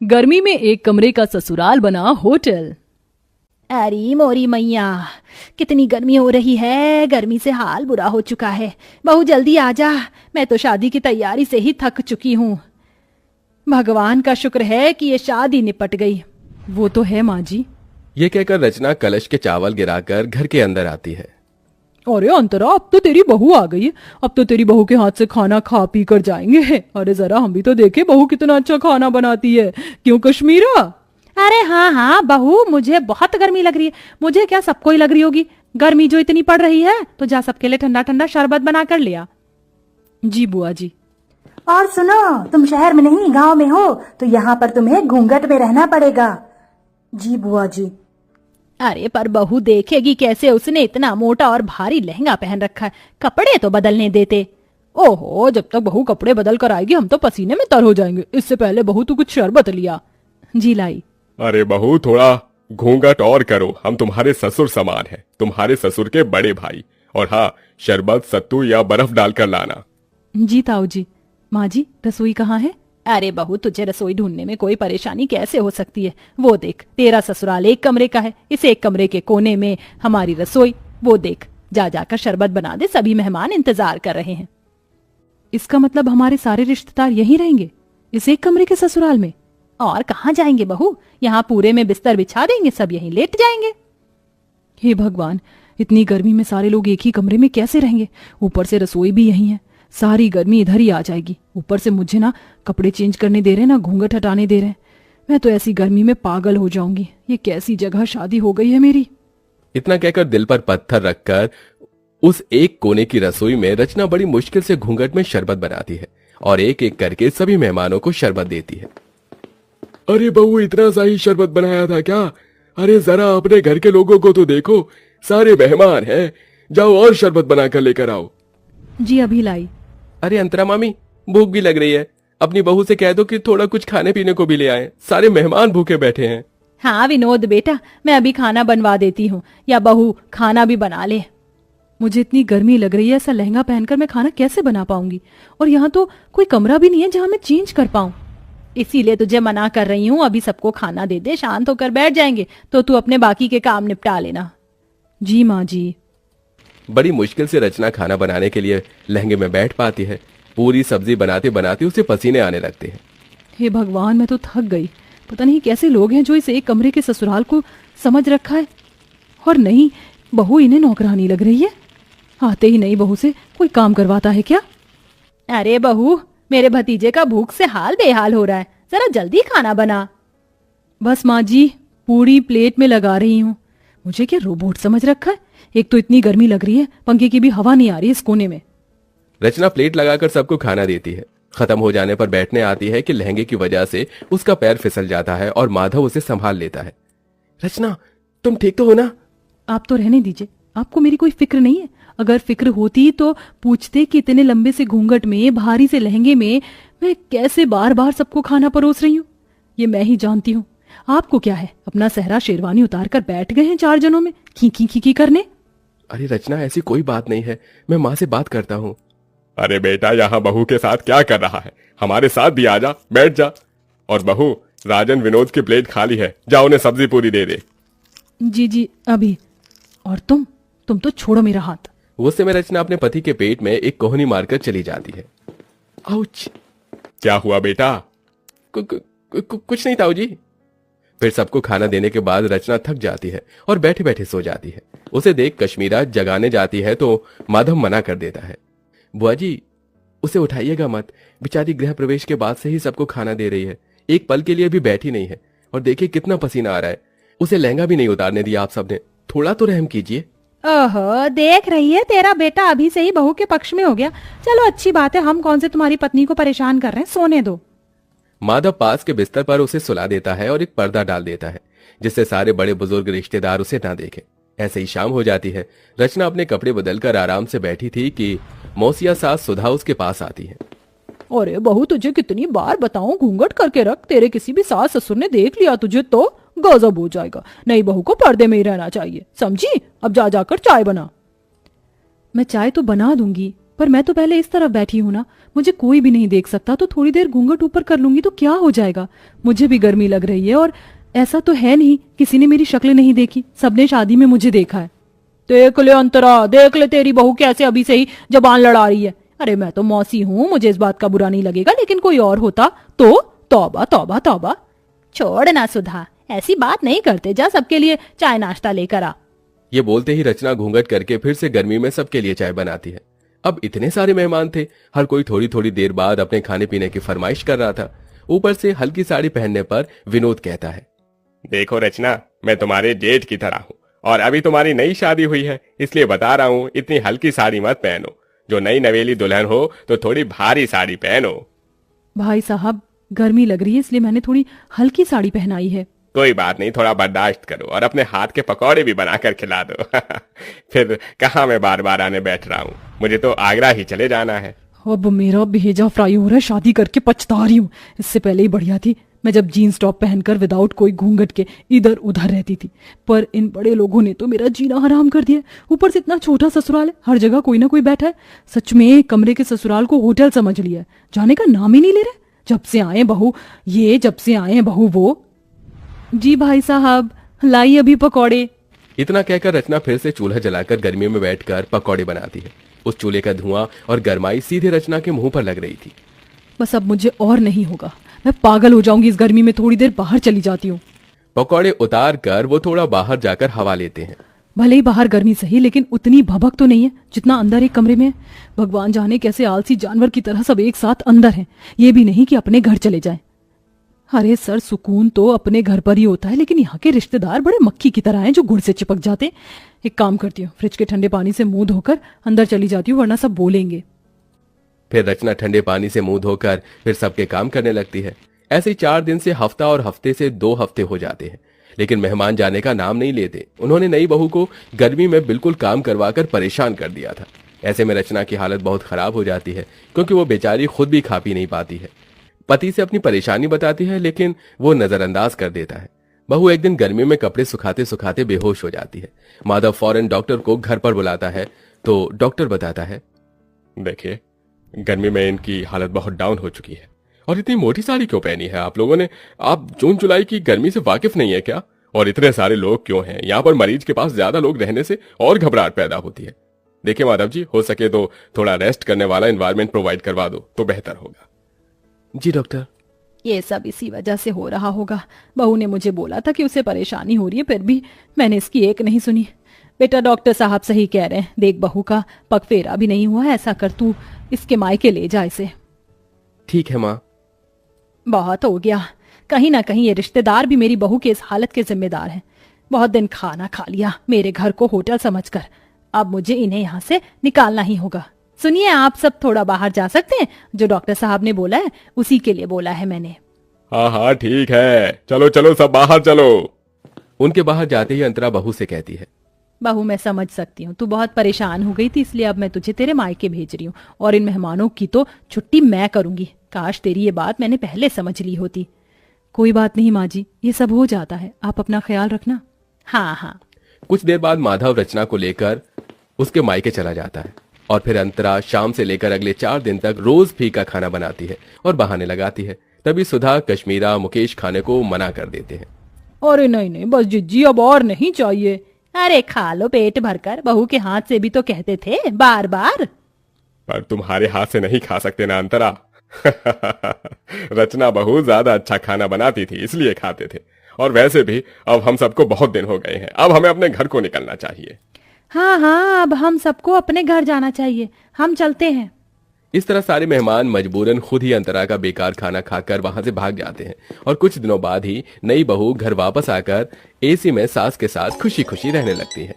गर्मी में एक कमरे का ससुराल बना होटल। अरे मोरी मैया, कितनी गर्मी हो रही है। गर्मी से हाल बुरा हो चुका है। बहू जल्दी आ जा, मैं तो शादी की तैयारी से ही थक चुकी हूँ। भगवान का शुक्र है कि ये शादी निपट गई। वो तो है माँ जी। ये कहकर रचना कलश के चावल गिराकर घर के अंदर आती है। अरे अंतरा, अब तो तेरी बहू आ गई है। अब तो तेरी बहू के हाथ से खाना खा पी कर जाएंगे। अरे जरा हम भी तो देखे बहू कितना अच्छा खाना बनाती है। क्यों कश्मीरा? अरे हाँ हाँ बहू, मुझे बहुत गर्मी लग रही है। मुझे क्या, सबको ही लग रही होगी। गर्मी जो इतनी पड़ रही है तो जा सबके लिए ठंडा ठंडा शरबत बना कर लिया। जी बुआ जी। और सुनो, तुम शहर में नहीं गांव में हो तो यहाँ पर तुम्हें घूंघट में रहना पड़ेगा। जी बुआ जी। अरे पर बहू देखेगी कैसे? उसने इतना मोटा और भारी लहंगा पहन रखा है, कपड़े तो बदलने देते। ओहो, जब तक बहू कपड़े बदल कर आएगी हम तो पसीने में तर हो जाएंगे। इससे पहले बहू तू कुछ शरबत लिया। जी लाई। अरे बहू, थोड़ा घूंघट और करो, हम तुम्हारे ससुर समान हैं, तुम्हारे ससुर के बड़े भाई। और हाँ, शरबत सत्तू या बर्फ डालकर लाना। जी ताऊ जी। माँ जी, रसोई कहाँ है? अरे बहू, तुझे रसोई ढूंढने में कोई परेशानी कैसे हो सकती है? वो देख, तेरा ससुराल एक कमरे का है, इस एक कमरे के कोने में हमारी रसोई। वो देख, जा जाकर शरबत बना दे, सभी मेहमान इंतजार कर रहे हैं। इसका मतलब हमारे सारे रिश्तेदार यहीं रहेंगे, इस एक कमरे के ससुराल में? और कहाँ जाएंगे बहू? यहाँ पूरे में बिस्तर बिछा देंगे, सब यहीं लेट जाएंगे। हे भगवान, इतनी गर्मी में सारे लोग एक ही कमरे में कैसे रहेंगे? ऊपर से रसोई भी यहीं है, सारी गर्मी इधर ही आ जाएगी। ऊपर से मुझे ना कपड़े चेंज करने दे रहे, ना घूंघट हटाने दे रहे। मैं तो ऐसी गर्मी में पागल हो जाऊंगी। ये कैसी जगह शादी हो गई है मेरी। इतना कहकर दिल पर पत्थर रखकर उस एक कोने की रसोई में रचना बड़ी मुश्किल से घूंघट में शरबत बनाती है और एक एक करके सभी मेहमानों को शरबत देती है। अरे बहू, इतना सा ही शरबत बनाया था क्या? अरे जरा अपने घर के लोगों को तो देखो, सारे मेहमान हैं। जाओ और शरबत बनाकर लेकर आओ। जी अभी लाई। अरे अंतरा मामी, भूख भी लग रही है, अपनी बहू से कह दो कि थोड़ा कुछ खाने पीने को भी ले आए, सारे मेहमान भूखे बैठे हैं। हाँ विनोद बेटा, मैं अभी खाना बनवा देती हूँ, या बहू खाना भी बना ले। मुझे इतनी गर्मी लग रही है, ऐसा लहंगा पहनकर मैं खाना कैसे बना पाऊंगी? और यहाँ तो कोई कमरा भी नहीं है जहाँ मैं चेंज कर पाऊं। इसीलिए तुझे मना कर रही हूँ, अभी सबको खाना दे दे, शांत होकर बैठ जाएंगे तो तू अपने बाकी के काम निपटा लेना। जी माँ जी। बड़ी मुश्किल से रचना खाना बनाने के लिए लहंगे में बैठ पाती है। पूरी सब्जी बनाते बनाते उसे पसीने आने लगते हैं। हे भगवान, मैं तो थक गई। पता नहीं कैसे लोग हैं जो इस एक कमरे के ससुराल को समझ रखा है। और नहीं, बहू इन्हें नौकरानी लग रही है। आते ही नहीं बहू से कोई काम करवाता है क्या? अरे बहू, मेरे भतीजे का भूख से हाल बेहाल हो रहा है, जरा जल्दी खाना बना। बस माँ जी, पूरी प्लेट में लगा रही हूँ। मुझे क्या रोबोट समझ रखा है? एक तो इतनी गर्मी लग रही है, पंखे की भी हवा नहीं आ रही इस कोने में। रचना प्लेट लगाकर सबको खाना देती है। खत्म हो जाने पर बैठने आती है कि लहंगे की वजह से उसका पैर फिसल जाता है और माधव उसे संभाल लेता है। रचना, तुम ठीक तो हो ना? आप तो रहने दीजिए, आपको मेरी कोई फिक्र नहीं है। अगर फिक्र होती तो पूछते कि इतने लंबे से घूंघट में, भारी से लहंगे में मैं कैसे बार बार सबको खाना परोस रही हूँ। ये मैं ही जानती हूँ। आपको क्या है, अपना सहरा शेरवानी उतार कर बैठ गए हैं 4 जनों में खी खी खी खी करने। अरे रचना, ऐसी कोई बात नहीं है, मैं माँ से बात करता हूँ। अरे बेटा, यहाँ बहू के साथ क्या कर रहा है? हमारे साथ भी आ जा, बैठ जा। और बहू, राजन विनोद की प्लेट खाली है, जाओ उन्हें सब्जी पूरी दे दे। जी जी अभी। और तुम तो छोड़ो मेरा हाथ। उस समय रचना अपने पति के पेट में एक कोहनी मारकर चली जाती है। आउच! क्या हुआ बेटा? कुछ नहीं ताऊ जी। फिर सबको खाना देने के बाद रचना थक जाती है और बैठे बैठे सो जाती है। उसे देख कश्मीरा जगाने जाती है तो माधव मना कर देता है। बुआ जी, उसे उठाइएगा मत, बेचारी गृह प्रवेश के बाद से ही सबको खाना दे रही है, एक पल के लिए भी बैठी नहीं है। और देखिए कितना पसीना आ रहा है, उसे लहंगा भी नहीं उतारने दिया आप सबने, थोड़ा तो रहम कीजिए। ओहो, देख रही है, तेरा बेटा अभी से ही बहू के पक्ष में हो गया। चलो अच्छी बात है, हम कौन से तुम्हारी पत्नी को परेशान कर रहे हैं, सोने दो। माधव पास के बिस्तर पर उसे सुला देता है और एक पर्दा डाल देता है जिससे सारे बड़े बुजुर्ग रिश्तेदार उसे ना देखें। ऐसे ही शाम हो जाती है। रचना अपने कपड़े बदलकर आराम से बैठी थी कि मौसिया सास सुधा उसके पास आती है। अरे बहू, तुझे कितनी बार बताऊं घूंघट करके रख, तेरे किसी भी सास ससुर ने देख लिया तुझे तो गजब हो जाएगा। नई बहू को पर्दे में ही रहना चाहिए, समझी? अब जा जाकर चाय बना। मैं चाय तो बना दूंगी, पर पर मैं तो पहले इस तरफ बैठी हूं ना, मुझे कोई भी नहीं देख सकता, तो थोड़ी देर घूंघट ऊपर कर लूंगी तो क्या हो जाएगा। मुझे भी गर्मी लग रही है, और ऐसा तो है नहीं किसी ने मेरी शक्ल नहीं देखी, सबने शादी में मुझे देखा है। देख ले अंतरा, देख ले तेरी बहू कैसे अभी से ही जबान लड़ा रही है। अरे मैं तो मौसी हूँ, मुझे इस बात का बुरा नहीं लगेगा, लेकिन कोई और होता तो तौबा तौबा तौबा। छोड़ ना सुधा, ऐसी बात नहीं करते, जा सबके लिए चाय नाश्ता लेकर आ। ये बोलते ही रचना घूंघट करके फिर से गर्मी में सबके लिए चाय बनाती है। अब इतने सारे मेहमान थे, हर कोई थोड़ी थोड़ी देर बाद अपने खाने पीने की फरमाइश कर रहा था। ऊपर से हल्की साड़ी पहनने पर विनोद कहता है, देखो रचना, मैं तुम्हारे जेठ की तरह हूँ और अभी तुम्हारी नई शादी हुई है, इसलिए बता रहा हूँ इतनी हल्की साड़ी मत पहनो। जो नई नवेली दुल्हन हो तो थोड़ी भारी साड़ी पहनो। भाई साहब गर्मी लग रही है इसलिए मैंने थोड़ी हल्की साड़ी पहनाई है। कोई बात नहीं, थोड़ा बर्दाश्त करो और अपने हाथ के पकौड़े भी बनाकर खिला दो। फिर कहाँ मैं बार बार आने बैठ रहा हूँ, मुझे तो आगरा ही चले जाना है। अब मेरा भेजा फ्राई हो रहा है, शादी करके पछता रही हूँ। इससे पहले ही बढ़िया थी मैं जब जीन्स टॉप पहनकर विदाउट कोई घूंघट के इधर उधर रहती थी, पर इन बड़े लोगों ने तो मेरा जीना हराम कर दिया। ऊपर से इतना छोटा ससुराल है, हर जगह कोई ना कोई बैठा है। सच में कमरे के ससुराल को होटल समझ लिया है, जाने का नाम ही नहीं ले रहे। जब से आए बहू ये, जब से आए बहू वो। जी भाई साहब, लाई अभी पकौड़े। इतना कहकर रचना फिर से चूल्हा जलाकर गर्मी में बैठकर पकौड़े बनाती है। उस चूल्हे का धुआं और गर्माई सीधे रचना के मुंह पर लग रही थी। बस अब मुझे और नहीं होगा, मैं पागल हो जाऊंगी इस गर्मी में, थोड़ी देर बाहर चली जाती हूँ। पकौड़े उतार कर वो थोड़ा बाहर जाकर हवा लेते हैं। भले ही बाहर गर्मी सही, लेकिन उतनी भभक तो नहीं है जितना अंदर एक कमरे में है। भगवान जाने कैसे आलसी जानवर की तरह सब एक साथ अंदर हैं। ये भी नहीं कि अपने घर चले जाएं। अरे सर, सुकून तो अपने घर पर ही होता है, लेकिन यहाँ के रिश्तेदार बड़े मक्खी की तरह हैं जो गुड़ से चिपक जाते हैं। एक काम करती हूँ, फ्रिज के ठंडे पानी से मुंह धोकर अंदर चली जाती हूँ, वरना सब बोलेंगे। फिर रचना ठंडे पानी से मुंह धोकर फिर सबके काम करने लगती है। ऐसे ही 4 दिन से हफ्ता और हफ्ते से 2 हफ्ते हो जाते हैं, लेकिन मेहमान जाने का नाम नहीं लेते। उन्होंने नई बहू को गर्मी में बिल्कुल काम करवाकर परेशान कर दिया था। ऐसे में रचना की हालत बहुत खराब हो जाती है, क्योंकि वो बेचारी खुद भी खा पी नहीं पाती है। पति से अपनी परेशानी बताती है, लेकिन वो नजरअंदाज कर देता है। बहू एक दिन गर्मी में कपड़े सुखाते सुखाते बेहोश हो जाती है। माधव फौरन डॉक्टर को घर पर बुलाता है, तो डॉक्टर बताता है, देखिए गर्मी में इनकी हालत बहुत डाउन हो चुकी है। और इतनी मोटी साड़ी क्यों पहनी है आप लोगों ने? आप जून जुलाई की गर्मी से वाकिफ नहीं है क्या? और इतने सारे लोग क्यों हैं? यहाँ पर मरीज के पास ज्यादा लोग रहने से और घबराहट पैदा होती है। देखिए माधव जी, हो सके तो थोड़ा रेस्ट करने वाला एनवायरनमेंट प्रोवाइड करवा दो तो बेहतर होगा। जी डॉक्टर। ये सब इसी वजह से हो रहा होगा। बहू ने मुझे बोला था कि उसे परेशानी हो रही है, फिर भी मैंने इसकी एक नहीं सुनी। बेटा डॉक्टर साहब सही कह रहे हैं, देख बहू का पग फेरा भी नहीं हुआ है, ऐसा कर तू इसके मायके ले जा इसे। ठीक है माँ। बहुत हो गया, कहीं ना कहीं ये रिश्तेदार भी मेरी बहू की इस हालत के जिम्मेदार हैं। बहुत दिन खाना खा लिया मेरे घर को होटल समझकर, अब मुझे इन्हें यहाँ से निकालना ही होगा। सुनिए, आप सब थोड़ा बाहर जा सकते हैं? जो डॉक्टर साहब ने बोला है उसी के लिए बोला है मैंने। हाँ हाँ ठीक है, चलो चलो सब बाहर चलो। उनके बाहर जाते ही अंतरा बहू से कहती है, बहू मैं समझ सकती हूँ, तू बहुत परेशान हो गई थी, इसलिए अब मैं तुझे तेरे मायके भेज रही हूँ, और इन मेहमानों की तो छुट्टी मैं करूंगी। काश तेरी ये बात मैंने पहले समझ ली होती। कोई बात नहीं माँ जी, ये सब हो जाता है, आप अपना ख्याल रखना। हाँ हाँ। कुछ देर बाद माधव रचना को लेकर उसके मायके चला जाता है, और फिर अंतरा शाम से लेकर अगले 4 दिन तक रोज फीका खाना बनाती है और बहाने लगाती है। तभी सुधा, कश्मीरा, मुकेश खाने को मना कर देते हैं। अरे नहीं नहीं बस जिज्जी, अब और नहीं चाहिए। अरे खा लो पेट भरकर, बहू के हाथ से भी तो कहते थे बार बार। पर तुम्हारे हाथ से नहीं खा सकते ना अंतरा। रचना बहू ज्यादा अच्छा खाना बनाती थी इसलिए खाते थे, और वैसे भी अब हम सबको बहुत दिन हो गए हैं, अब हमें अपने घर को निकलना चाहिए। हाँ हाँ, अब हम सबको अपने घर जाना चाहिए, हम चलते हैं। इस तरह सारे मेहमान मजबूरन खुद ही अंतरा का बेकार खाना खाकर वहां से भाग जाते हैं, और कुछ दिनों बाद ही नई बहू घर वापस आकर एसी में सास के साथ खुशी खुशी रहने लगती है।